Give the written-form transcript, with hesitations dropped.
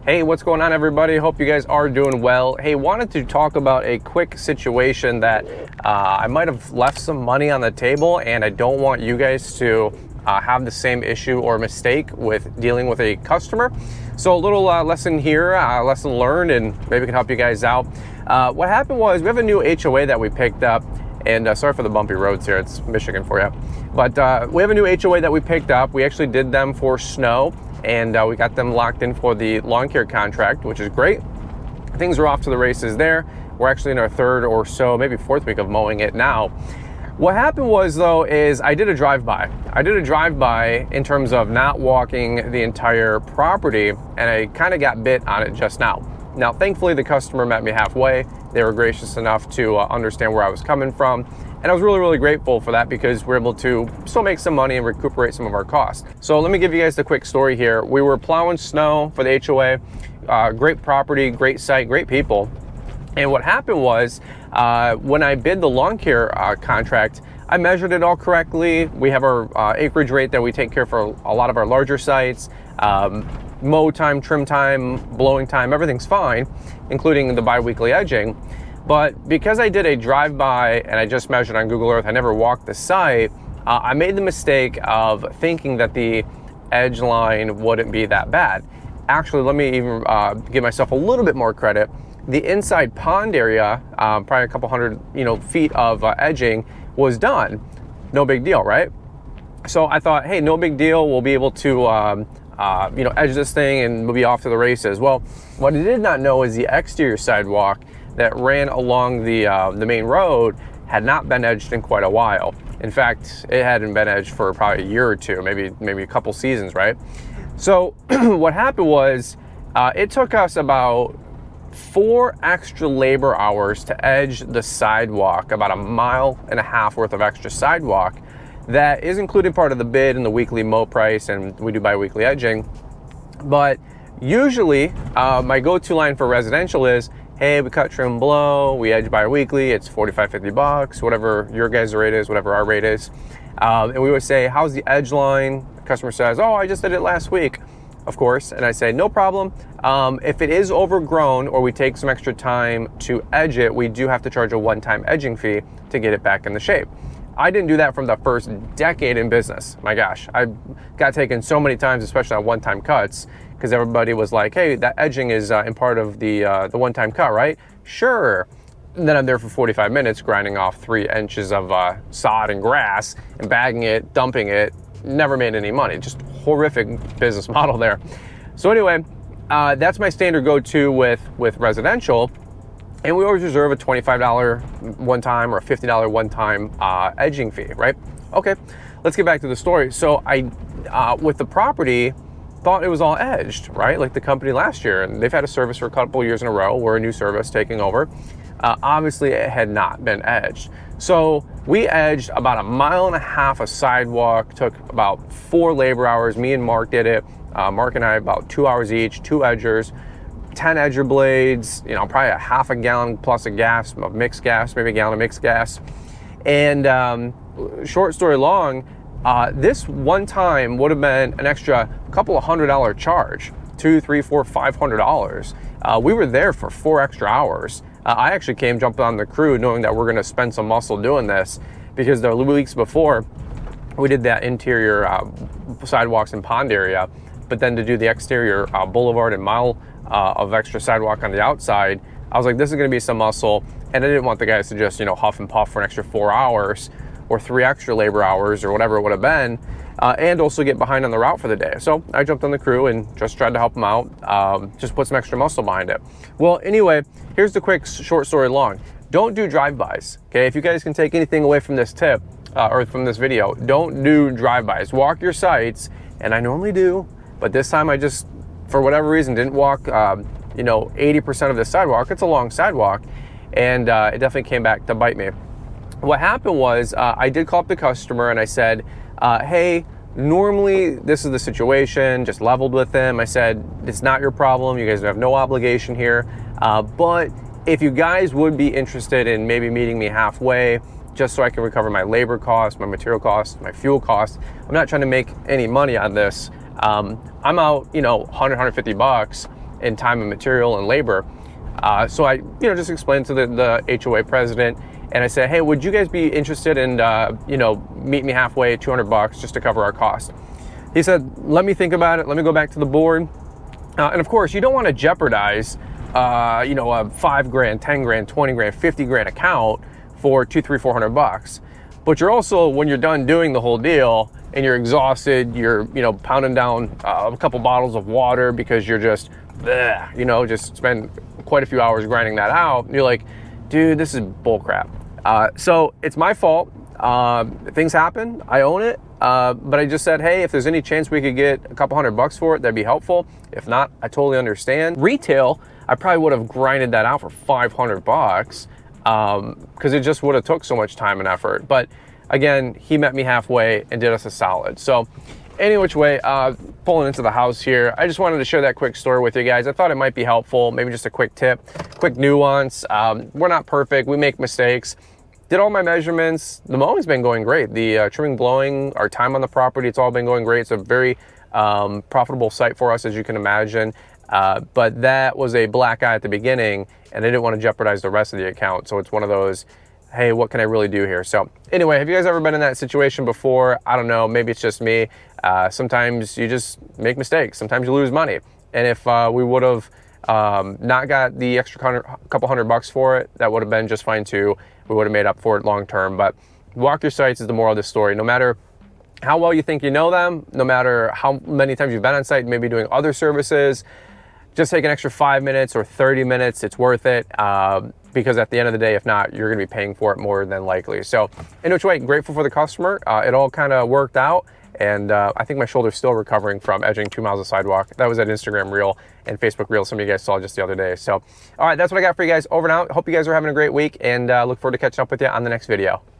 Hey, what's going on, everybody? Hope you guys are doing well. Hey, wanted to talk about a quick situation that I might have left some money on the table, and I don't want you guys to have the same issue or mistake with dealing with a customer. So a little lesson here, lesson learned, and maybe can help you guys out. What happened was we have a new HOA that we picked up, and sorry for the bumpy roads here, it's Michigan for you. But we have a new HOA that we picked up. We actually did them for snow, and we got them locked in for the lawn care contract, which is great. Things are off to the races there. We're actually in our third or so, maybe fourth week of mowing it now. What happened was, though, is I did a drive-by. I did a drive-by in terms of not walking the entire property, and I kind of got bit on it just now. Now, thankfully, the customer met me halfway. They were gracious enough to understand where I was coming from. And I was really, really grateful for that because we're able to still make some money and recuperate some of our costs. So let me give you guys the quick story here. We were plowing snow for the HOA. Great property, great site, great people. And what happened was when I bid the lawn care contract, I measured it all correctly. We have our acreage rate that we take care for a lot of our larger sites. Mow time, trim time, blowing time, everything's fine, including the bi-weekly edging. But because I did a drive-by and I just measured on Google Earth, I never walked the site, I made the mistake of thinking that the edge line wouldn't be that bad. Actually, let me even give myself a little bit more credit. The inside pond area, probably a couple hundred feet of edging was done. No big deal, right? So I thought, hey, no big deal. We'll be able to edge this thing and we'll be off to the races. Well, what I did not know is the exterior sidewalk that ran along the main road had not been edged in quite a while. In fact, it hadn't been edged for probably a year or two, maybe a couple seasons, right? So what happened was it took us about 4 extra labor hours to edge the sidewalk, about 1.5 miles worth of extra sidewalk. That is included part of the bid and the weekly mow price, and we do bi-weekly edging. But usually my go-to line for residential is, hey, we cut, trim, blow, we edge bi-weekly, it's $45-50, whatever your guys' rate is, whatever our rate is. And we would say, how's the edge line? The customer says, oh, I just did it last week, of course. And I say, no problem. If it is overgrown or we take some extra time to edge it, we do have to charge a one-time edging fee to get it back in the shape. I didn't do that from the first decade in business. My gosh, I got taken so many times, especially on one-time cuts, because everybody was like, hey, that edging is in part of the one-time cut, right? Sure. And then I'm there for 45 minutes grinding off 3 inches of sod and grass and bagging it, dumping it. Never made any money. Just horrific business model there. So anyway, that's my standard go-to with residential. And we always reserve a $25 one time or a $50 one time edging fee, right? Okay, let's get back to the story. So I, with the property, thought it was all edged, right? Like the company last year, and they've had a service for a couple years in a row. We're a new service taking over. Obviously, it had not been edged. So we edged about 1.5 miles of sidewalk, took about 4 labor hours. Me and Mark did it. Mark and I about 2 hours each, 2 edgers. 10 edger blades, probably a 1/2 gallon plus of gas, of mixed gas, maybe a gallon of mixed gas. And short story long, this one time would have been an extra couple of $100 charge, $200, $300, $400, $500. We were there for 4 extra hours. I actually jumped on the crew knowing that we're going to spend some muscle doing this, because the weeks before we did that interior sidewalks and pond area, but then to do the exterior boulevard and mile of extra sidewalk on the outside, I was like, this is going to be some muscle, and I didn't want the guys to just huff and puff for an extra 4 hours or 3 extra labor hours or whatever it would have been, and also get behind on the route for the day. So I jumped on the crew and just tried to help them out, just put some extra muscle behind it. Well, anyway, here's the quick short story long. Don't do drive-bys, okay? If you guys can take anything away from this tip or from this video, don't do drive-bys. Walk your sites, and I normally do, but this time I just, for whatever reason, didn't walk 80% of the sidewalk. It's a long sidewalk, and it definitely came back to bite me. What happened was I did call up the customer and I said, hey, normally this is the situation, just leveled with them. I said, it's not your problem. You guys have no obligation here. But if you guys would be interested in maybe meeting me halfway, just so I can recover my labor costs, my material costs, my fuel costs. I'm not trying to make any money on this. I'm out, $100, $150. in time and material and labor. So I, just explained to the HOA president, and I said, hey, would you guys be interested in, meet me halfway at $200 just to cover our cost? He said, let me think about it. Let me go back to the board. And of course, you don't want to jeopardize, a $5 grand, 10 grand, 20 grand, 50 grand account for $200, $300, $400. But you're also, when you're done doing the whole deal and you're exhausted, you're, pounding down a couple bottles of water because you're just, just spend quite a few hours grinding that out. And you're like, dude, this is bull crap. So it's my fault. Things happen. I own it. But I just said, hey, if there's any chance we could get a couple $100 for it, that'd be helpful. If not, I totally understand. Retail, I probably would have grinded that out for $500 because it just would have took so much time and effort. But again, he met me halfway and did us a solid. So any which way, pulling into the house here, I just wanted to share that quick story with you guys. I thought it might be helpful, maybe just a quick tip, quick nuance. We're not perfect, we make mistakes. Did all my measurements. The mowing's been going great. The trimming, blowing, our time on the property, it's all been going great. It's a very profitable site for us, as you can imagine. But that was a black eye at the beginning, and I didn't want to jeopardize the rest of the account. So it's one of those, hey, what can I really do here? So anyway, have you guys ever been in that situation before? I don't know, maybe it's just me. Sometimes you just make mistakes. Sometimes you lose money. And if we would have not got the extra couple $100 for it, that would have been just fine too. We would have made up for it long term. But walk your sites is the moral of the story. No matter how well you think you know them, no matter how many times you've been on site, maybe doing other services, just take an extra 5 minutes or 30 minutes. It's worth it. Because at the end of the day, if not, you're going to be paying for it more than likely. So in which way, grateful for the customer. It all kind of worked out. And I think my shoulder's still recovering from edging 2 miles of sidewalk. That was that Instagram reel and Facebook reel some of you guys saw just the other day. So, all right, that's what I got for you guys. Over and out. Hope you guys are having a great week, and look forward to catching up with you on the next video.